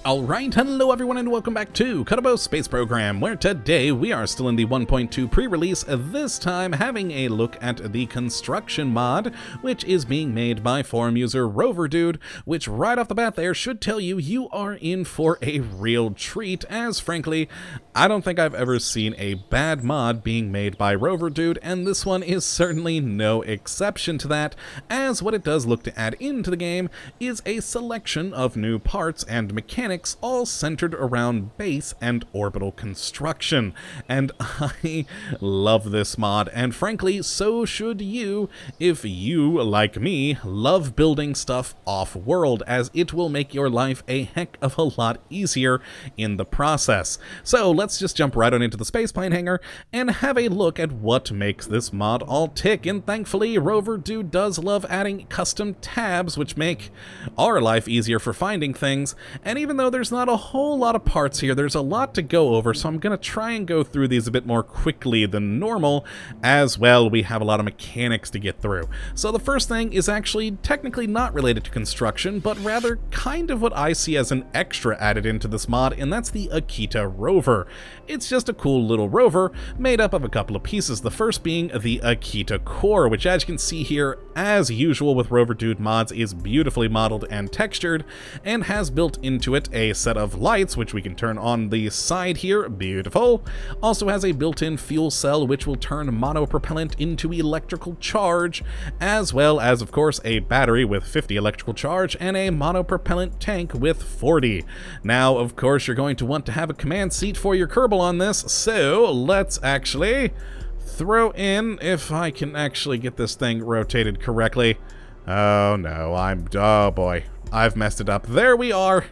Alright, hello everyone and welcome back to Kottabos Space Program, where today we are still in the 1.2 pre-release, this time having a look at the Konstruction mod, which is being made by forum user Rover Dude, which right off the bat there should tell you you are in for a real treat, as frankly, I don't think I've ever seen a bad mod being made by Rover Dude, and this one is certainly no exception to that, as what it does look to add into the game is a selection of new parts and mechanics all centered around base and orbital construction, and I love this mod, and frankly, so should you if you, like me, love building stuff off-world, as it will make your life a heck of a lot easier in the process. So let's just jump right on into the spaceplane hangar and have a look at what makes this mod all tick, and thankfully Rover Dude does love adding custom tabs which make our life easier for finding things, and even though there's not a whole lot of parts here, there's a lot to go over, so I'm going to try and go through these a bit more quickly than normal, as well we have a lot of mechanics to get through. So the first thing is actually technically not related to construction, but rather kind of what I see as an extra added into this mod, and that's the Akita rover. It's just a cool little rover made up of a couple of pieces, the first being the Akita core, which as you can see here, as usual with Rover Dude mods, is beautifully modeled and textured, and has built into it a set of lights, which we can turn on the side here, beautiful. Also has a built-in fuel cell, which will turn monopropellant into electrical charge, as well as, of course, a battery with 50 electrical charge, and a monopropellant tank with 40. Now, of course, you're going to want to have a command seat for your Kerbal on this, so let's actually throw in, if I can actually get this thing rotated correctly. Oh no, oh boy, I've messed it up. There we are.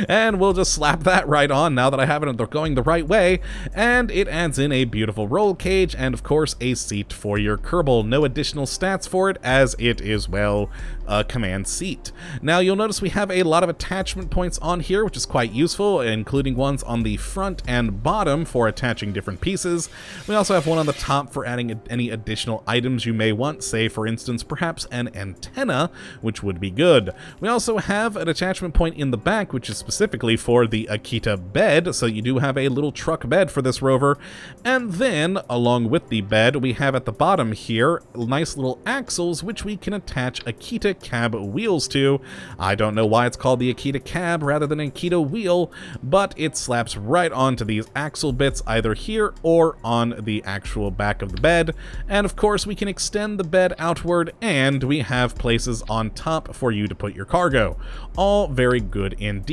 And we'll just slap that right on now that I have it going the right way, and it adds in a beautiful roll cage and of course a seat for your Kerbal. No additional stats for it, as it is, well, a command seat. Now you'll notice we have a lot of attachment points on here, which is quite useful, including ones on the front and bottom for attaching different pieces. We also have one on the top for adding any additional items you may want, say for instance perhaps an antenna, which would be good. We also have an attachment point in the back, which is specifically for the Akita bed, so you do have a little truck bed for this rover. And then, along with the bed, we have at the bottom here nice little axles which we can attach Akita cab wheels to. I don't know why it's called the Akita cab rather than Akita wheel, but it slaps right onto these axle bits either here or on the actual back of the bed. And of course we can extend the bed outward, and we have places on top for you to put your cargo. All very good indeed.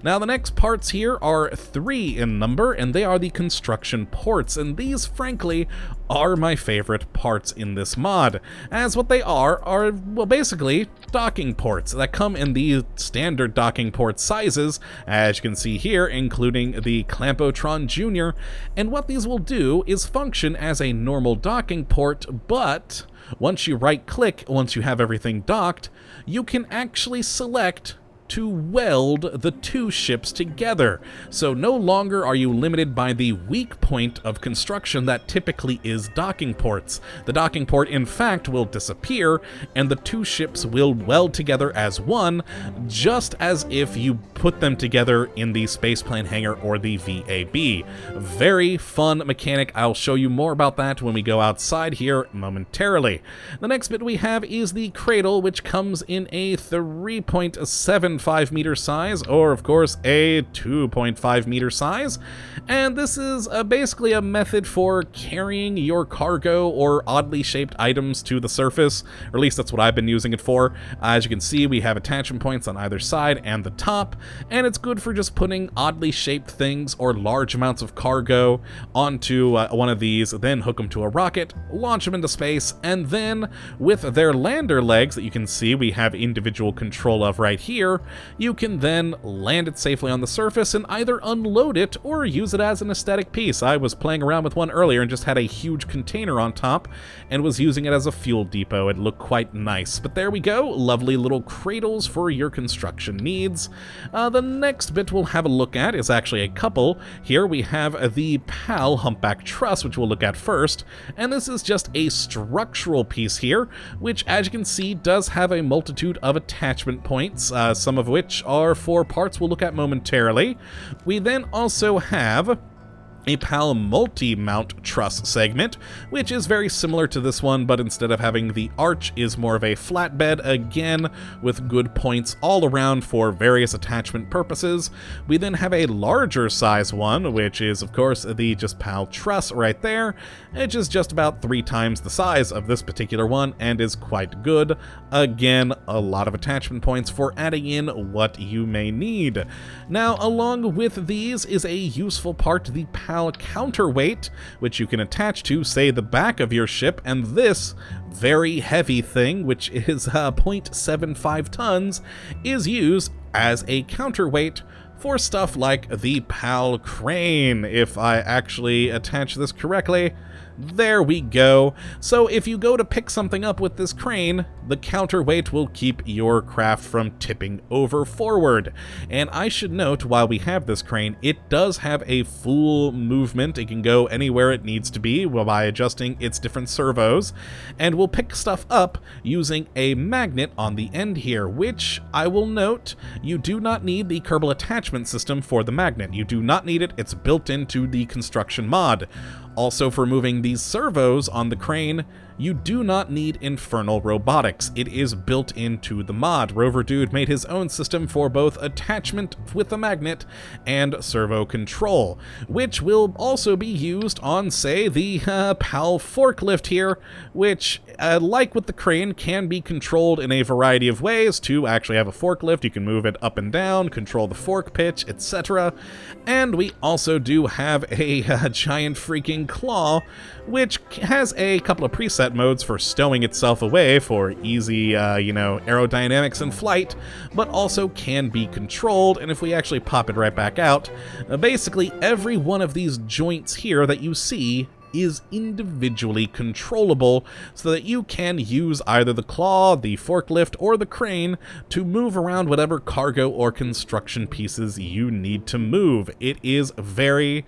Now the next parts here are 3 in number, and they are the construction ports, and these frankly are my favorite parts in this mod, as what they are, well, basically docking ports that come in the standard docking port sizes, as you can see here, including the Clampotron Jr., and what these will do is function as a normal docking port, but once you right-click, once you have everything docked, you can actually select to weld the two ships together. So no longer are you limited by the weak point of construction that typically is docking ports. The docking port, in fact, will disappear, and the two ships will weld together as one, just as if you put them together in the spaceplane hangar or the VAB. Very fun mechanic. I'll show you more about that when we go outside here momentarily. The next bit we have is the cradle, which comes in a 3.75 meter size, or of course a 2.5 meter size, and this is basically a method for carrying your cargo or oddly shaped items to the surface, or at least that's what I've been using it for. As you can see, we have attachment points on either side and the top, and it's good for just putting oddly shaped things or large amounts of cargo onto one of these, then hook them to a rocket, launch them into space, and then with their lander legs that you can see we have individual control of right here, you can then land it safely on the surface and either unload it or use it as an aesthetic piece. I was playing around with one earlier and just had a huge container on top and was using it as a fuel depot. It looked quite nice. But there we go, lovely little cradles for your construction needs. The next bit we'll have a look at is actually a couple. Here we have the PAL humpback truss, which we'll look at first, and this is just a structural piece here, which as you can see does have a multitude of attachment points. Some some of which are 4 parts we'll look at momentarily. We then also have a PAL multi-mount truss segment, which is very similar to this one, but instead of having the arch is more of a flatbed, again with good points all around for various attachment purposes. We then have a larger size one, which is of course the just PAL truss right there, which is just about 3 times the size of this particular one and is quite good. Again, a lot of attachment points for adding in what you may need. Now, along with these is a useful part, the PAL counterweight, which you can attach to, say, the back of your ship, and this very heavy thing, which is 0.75 tons, is used as a counterweight for stuff like the PAL crane, if I actually attach this correctly. There we go. So if you go to pick something up with this crane, the counterweight will keep your craft from tipping over forward. And I should note, while we have this crane, it does have a full movement. It can go anywhere it needs to be by adjusting its different servos, and will pick stuff up using a magnet on the end here, which I will note, you do not need the Kerbal attachment system for the magnet. You do not need it. It's built into the construction mod. Also, for moving these servos on the crane, you do not need infernal robotics. It is built into the mod. Rover Dude made his own system for both attachment with the magnet and servo control, which will also be used on, say, the PAL forklift here, which, like with the crane, can be controlled in a variety of ways. To actually have a forklift, you can move it up and down, control the fork pitch, etc. And we also do have a giant freaking claw, which has a couple of preset modes for stowing itself away for easy, aerodynamics and flight, but also can be controlled. And if we actually pop it right back out, basically every one of these joints here that you see is individually controllable, so that you can use either the claw, the forklift, or the crane to move around whatever cargo or construction pieces you need to move. It is very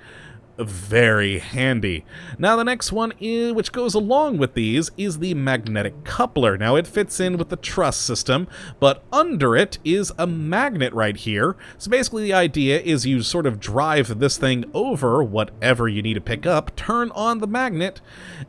handy. Now the next one, which goes along with these, is the magnetic coupler. Now it fits in with the truss system, but under it is a magnet right here. So basically the idea is you sort of drive this thing over whatever you need to pick up, turn on the magnet,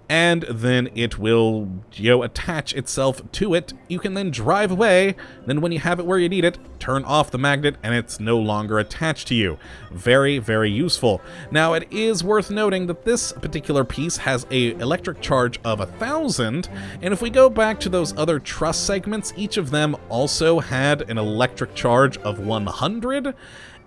and then it will, attach itself to it. You can then drive away, then when you have it where you need it, turn off the magnet, and it's no longer attached to you. Very, very useful. Now it is worth noting that this particular piece has a electric charge of 1,000, and if we go back to those other truss segments, each of them also had an electric charge of 100,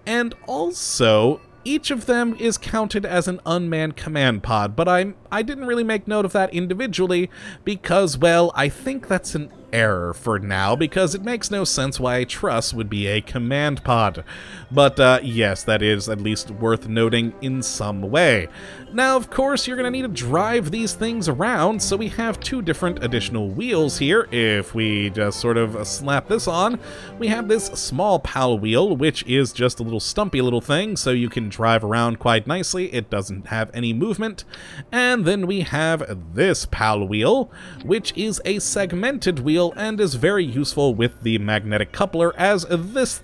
and also each of them is counted as an unmanned command pod, but I didn't really make note of that individually because, well, I think that's an error for now, because it makes no sense why a truss would be a command pod. But yes, that is at least worth noting in some way. Now, of course, you're going to need to drive these things around, so we have 2 different additional wheels here. If we just sort of slap this on, we have this small PAL wheel, which is just a little stumpy little thing, so you can drive around quite nicely. It doesn't have any movement. And then we have this PAL wheel, which is a segmented wheel and is very useful with the magnetic coupler, as this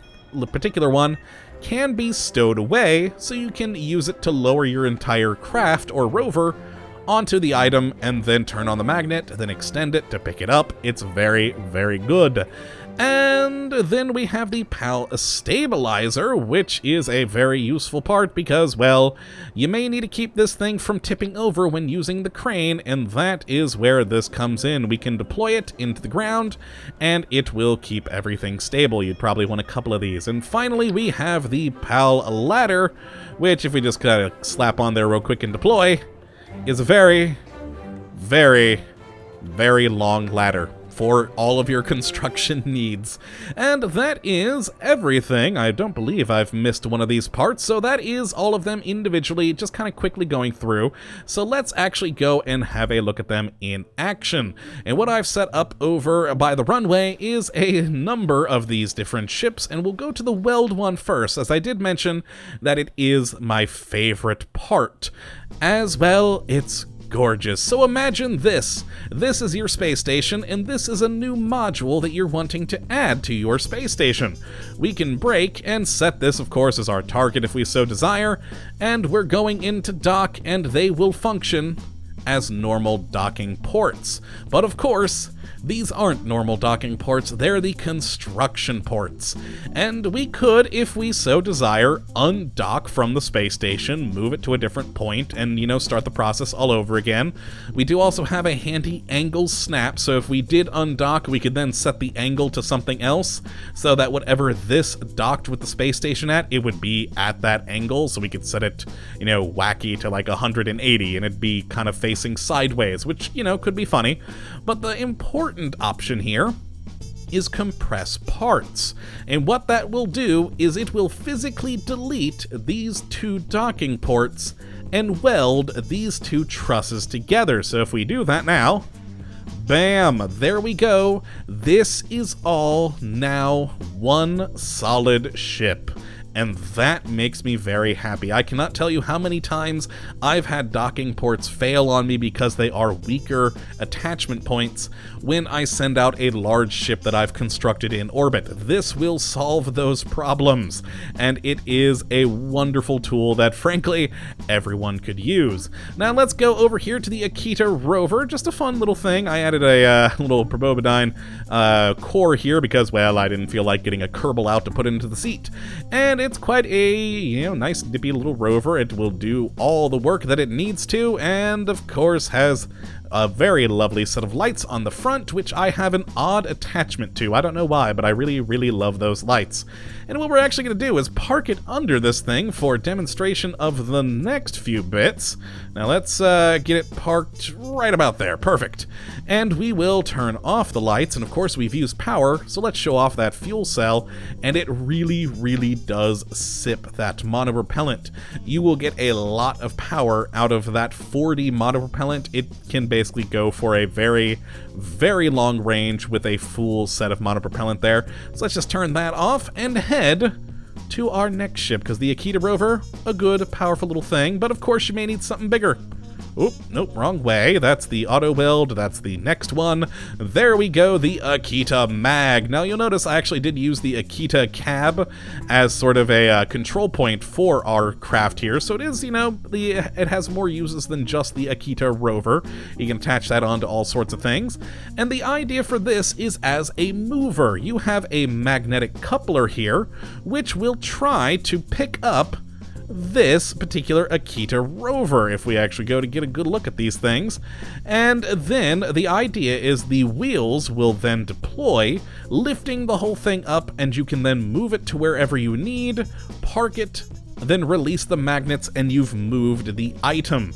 particular one can be stowed away, so you can use it to lower your entire craft or rover onto the item and then turn on the magnet, then extend it to pick it up. It's very, very good. And then we have the PAL stabilizer, which is a very useful part because, well, you may need to keep this thing from tipping over when using the crane, and that is where this comes in. We can deploy it into the ground, and it will keep everything stable. You'd probably want a couple of these. And finally, we have the PAL ladder, which, if we just kind of slap on there real quick and deploy, is a very, very, very long ladder for all of your construction needs. And that is everything. I don't believe I've missed one of these parts, so that is all of them individually, just kind of quickly going through. So let's actually go and have a look at them in action. And what I've set up over by the runway is a number of these different ships, and we'll go to the Weld one first, as I did mention that it is my favorite part. As well, it's gorgeous. So imagine this. This is your space station, and this is a new module that you're wanting to add to your space station. We can break and set this, of course, as our target if we so desire, and we're going into dock, and they will function as normal docking ports. But of course, these aren't normal docking ports, they're the construction ports. And we could, if we so desire, undock from the space station, move it to a different point, and, start the process all over again. We do also have a handy angle snap, so if we did undock, we could then set the angle to something else, so that whatever this docked with the space station at, it would be at that angle, so we could set it, wacky to like 180, and it'd be kind of facing sideways, which, could be funny. But the important option here is compress parts. And what that will do is it will physically delete these two docking ports and weld these two trusses together. So if we do that now, bam, there we go. This is all now one solid ship. And that makes me very happy. I cannot tell you how many times I've had docking ports fail on me because they are weaker attachment points when I send out a large ship that I've constructed in orbit. This will solve those problems, and it is a wonderful tool that, frankly, everyone could use. Now let's go over here to the Akita rover. Just a fun little thing. I added a little Probobidine core here because, well, I didn't feel like getting a Kerbal out to put into the seat. And it's quite a, nice dippy little rover. It will do all the work that it needs to, and of course has a very lovely set of lights on the front, which I have an odd attachment to. I don't know why, but I really, really love those lights. And what we're actually going to do is park it under this thing for demonstration of the next few bits. Now let's get it parked right about there. Perfect. And we will turn off the lights, and of course we've used power, so let's show off that fuel cell, and it really, really does sip that monopropellant. You will get a lot of power out of that 4D monopropellant. It can basically go for a very, very long range with a full set of monopropellant there. So let's just turn that off and head to our next ship, because the Akita rover, a good, powerful little thing, but of course you may need something bigger. Oop, nope, wrong way. That's the auto weld. That's the next one. There we go, the Akita Mag. Now you'll notice I actually did use the Akita cab as sort of a control point for our craft here. So it is, it has more uses than just the Akita rover. You can attach that onto all sorts of things. And the idea for this is as a mover. You have a magnetic coupler here, which will try to pick up this particular Akita rover, if we actually go to get a good look at these things. And then the idea is the wheels will then deploy, lifting the whole thing up, and you can then move it to wherever you need, park it, then release the magnets, and you've moved the item.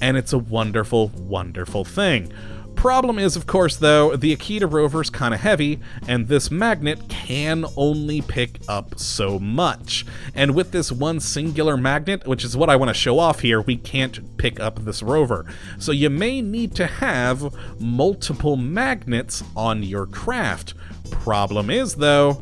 And it's a wonderful, wonderful thing. Problem is, of course, though, the Akita rover's kind of heavy, and this magnet can only pick up so much. And with this one singular magnet, which is what I want to show off here, we can't pick up this rover. So you may need to have multiple magnets on your craft. Problem is, though,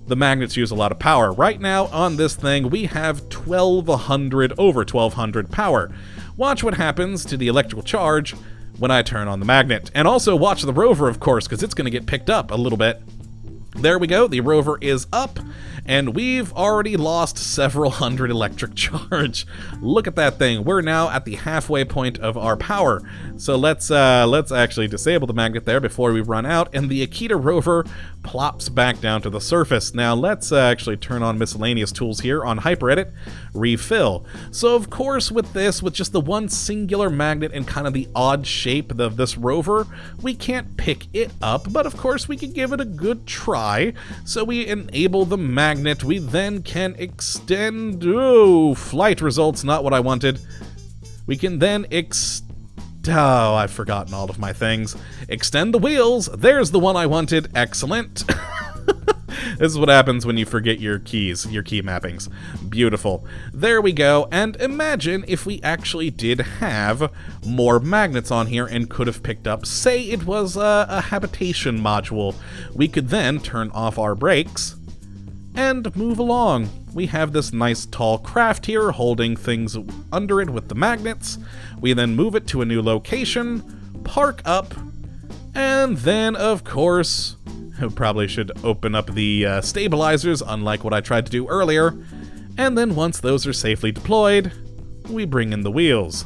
the magnets use a lot of power. Right now, on this thing, we have over 1200 power. Watch what happens to the electrical charge when I turn on the magnet. And also watch the rover, of course, because it's going to get picked up a little bit. There we go, the rover is up, and we've already lost several hundred electric charge. Look at that thing. We're now at the halfway point of our power. So let's actually disable the magnet there before we run out, and the Akita rover plops back down to the surface. Now let's actually turn on miscellaneous tools here on HyperEdit, refill. So of course with this, with just the one singular magnet and kind of the odd shape of this rover, we can't pick it up, but of course we can give it a good try. So we enable the magnet, we then can extend, flight results, not what I wanted. We can then oh, I've forgotten all of my things. Extend the wheels. There's the one I wanted. Excellent. This is what happens when you forget your keys, your key mappings. Beautiful. There we go. And imagine if we actually did have more magnets on here and could have picked up, say it was a habitation module. We could then turn off our brakes and move along. we have this nice tall craft here holding things under it with the magnets. We then move it to a new location, park up, and then, of course, I probably should open up the stabilizers, unlike what I tried to do earlier. And then once those are safely deployed, we bring in the wheels.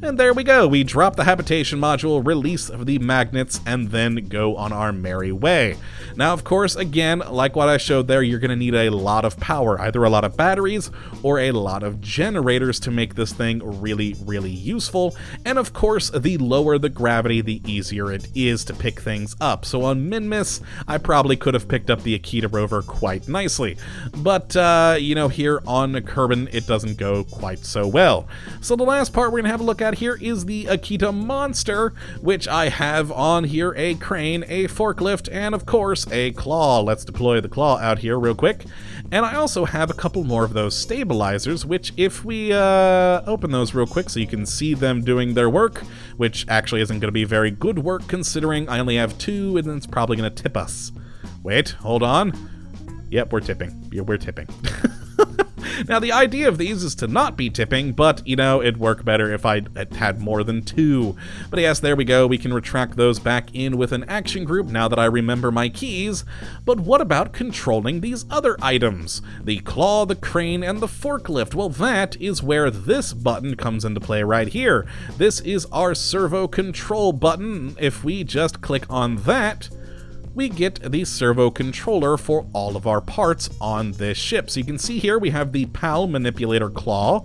And there we go, we drop the habitation module, release the magnets, and then go on our merry way. Now, of course, again, like what I showed there, you're going to need a lot of power, either a lot of batteries or a lot of generators to make this thing really, really useful. And of course, the lower the gravity, the easier it is to pick things up. So on Minmus, I probably could have picked up the Akita rover quite nicely. But, you know, here on Kerbin, it doesn't go quite so well. So the last part we're going to have a look at here is the Akita monster, which I have on here a crane, a forklift, and of course a claw. Let's deploy the claw out here real quick. And I also have a couple more of those stabilizers, which if we open those real quick so you can see them doing their work, which actually isn't going to be very good work considering I only have 2 and it's probably going to tip us. Wait, hold on. Yep, we're tipping. Yeah, we're tipping. Now, the idea of these is to not be tipping, but, you know, it'd work better if I had more than 2. But yes, there we go. We can retract those back in with an action group now that I remember my keys. But what about controlling these other items? The claw, the crane, and the forklift. Well, that is where this button comes into play right here. This is our servo control button. If we just click on that, we get the servo controller for all of our parts on this ship. So you can see here we have the PAL manipulator claw.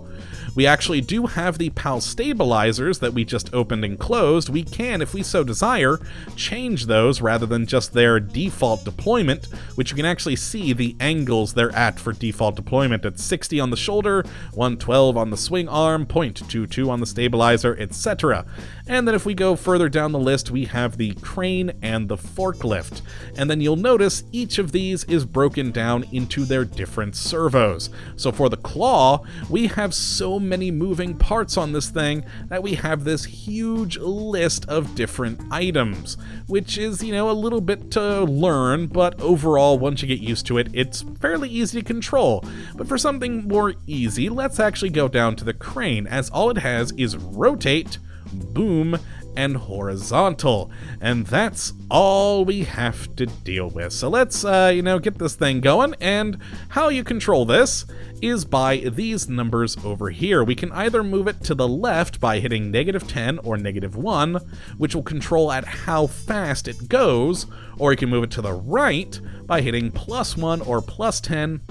We actually do have the PAL stabilizers that we just opened and closed. We can, if we so desire, change those rather than just their default deployment, which you can actually see the angles they're at for default deployment. At 60 on the shoulder, 112 on the swing arm, 0.22 on the stabilizer, etc. And then if we go further down the list, we have the crane and the forklift. And then you'll notice each of these is broken down into their different servos. So for the claw, we have so many moving parts on this thing that we have this huge list of different items, which is, you know, a little bit to learn, but overall, once you get used to it, it's fairly easy to control. But for something more easy, let's actually go down to the crane, as all it has is rotate, boom, and horizontal, and that's all we have to deal with. So let's, you know, get this thing going, and how you control this is by these numbers over here. We can either move it to the left by hitting -10 or -1, which will control at how fast it goes, or you can move it to the right by hitting +1 or +10.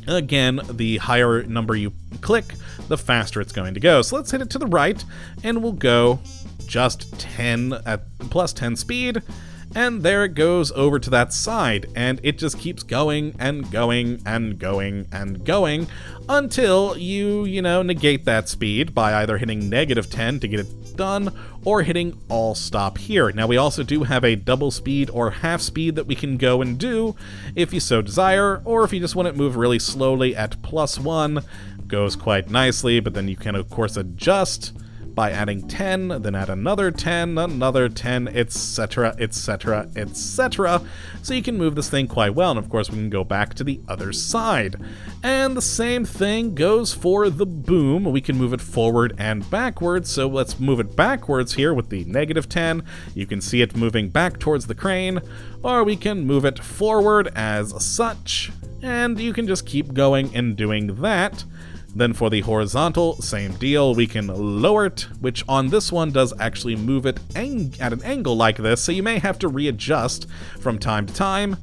Again, the higher number you click, the faster it's going to go. So let's hit it to the right, and we'll go just 10 at +10 speed, and there it goes over to that side, and it just keeps going and going and going and going until you know, negate that speed by either hitting -10 to get it done, or hitting all stop here. Now we also do have a double speed or half speed that we can go and do if you so desire, or if you just want it move really slowly at +1, goes quite nicely, but then you can of course adjust by adding 10, then add another 10, etc., etc., etc. So you can move this thing quite well, and of course we can go back to the other side. And the same thing goes for the boom. We can move it forward and backwards, so let's move it backwards here with the -10. You can see it moving back towards the crane, or we can move it forward as such, and you can just keep going and doing that. Then for the horizontal, same deal, we can lower it, which on this one does actually move it at an angle like this, so you may have to readjust from time to time.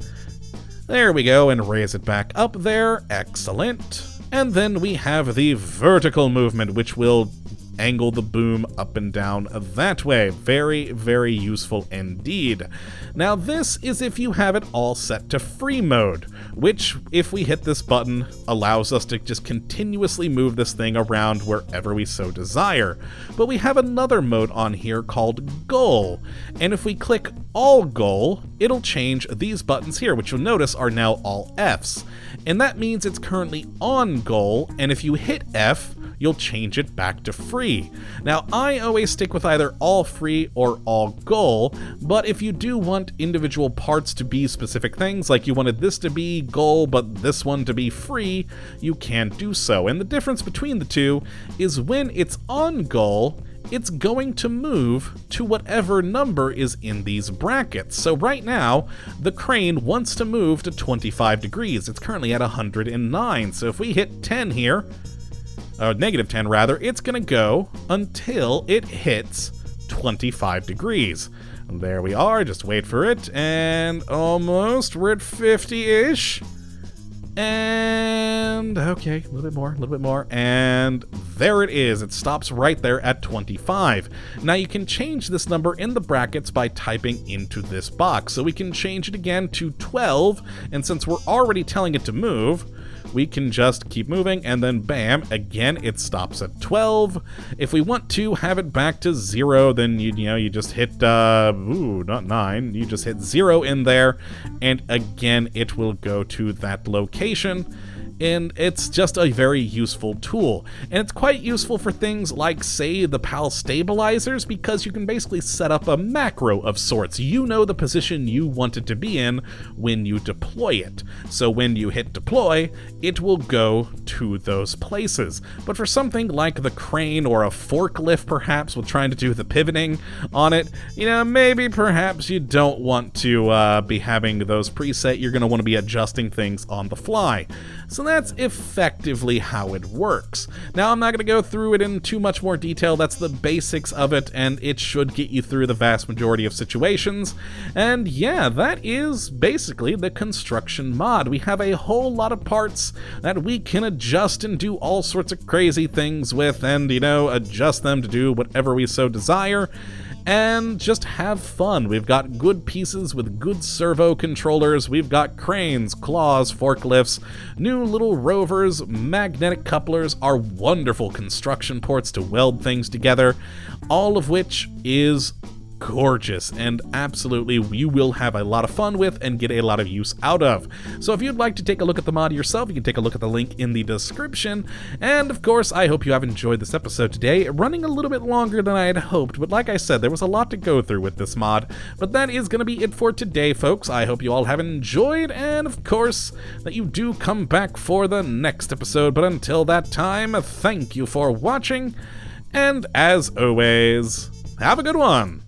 There we go, and raise it back up there, excellent. And then we have the vertical movement, which will angle the boom up and down that way. Very, very useful indeed. Now this is if you have it all set to free mode, which, if we hit this button, allows us to just continuously move this thing around wherever we so desire. But we have another mode on here called goal, and if we click all goal, it'll change these buttons here, which you'll notice are now all Fs. And that means it's currently on goal, and if you hit F, you'll change it back to free. Now, I always stick with either all free or all goal, but if you do want individual parts to be specific things, like you wanted this to be goal but this one to be free, you can do so. And the difference between the two is when it's on goal, it's going to move to whatever number is in these brackets. So right now, the crane wants to move to 25 degrees. It's currently at 109. So if we hit 10 here, negative 10 rather, it's going to go until it hits 25 degrees. And there we are, just wait for it, and almost, we're at 50-ish. And okay, a little bit more, and there it is. It stops right there at 25. Now you can change this number in the brackets by typing into this box. So we can change it again to 12, and since we're already telling it to move, we can just keep moving, and then bam, again, it stops at 12. If we want to have it back to 0, then you just hit, not 9, you just hit 0 in there, and again, it will go to that location. And it's just a very useful tool. And it's quite useful for things like, say, the PAL stabilizers, because you can basically set up a macro of sorts. You know the position you want it to be in when you deploy it. So when you hit deploy, it will go to those places. But for something like the crane or a forklift, perhaps, with trying to do the pivoting on it, maybe perhaps you don't want to be having those preset. You're going to want to be adjusting things on the fly. So that's effectively how it works. Now, I'm not going to go through it in too much more detail. That's the basics of it, and it should get you through the vast majority of situations. And yeah, that is basically the construction mod. We have a whole lot of parts that we can adjust and do all sorts of crazy things with, and, adjust them to do whatever we so desire. And just have fun. We've got good pieces with good servo controllers. We've got cranes, claws, forklifts, new little rovers, magnetic couplers, our wonderful construction ports to weld things together, all of which is gorgeous, and absolutely you will have a lot of fun with and get a lot of use out of. So if you'd like to take a look at the mod yourself, you can take a look at the link in the description. And of course, I hope you have enjoyed this episode today, running a little bit longer than I had hoped, but like I said, there was a lot to go through with this mod. But that is going to be it for today, folks. I hope you all have enjoyed, and of course, that you do come back for the next episode. But until that time, thank you for watching, and as always, have a good one.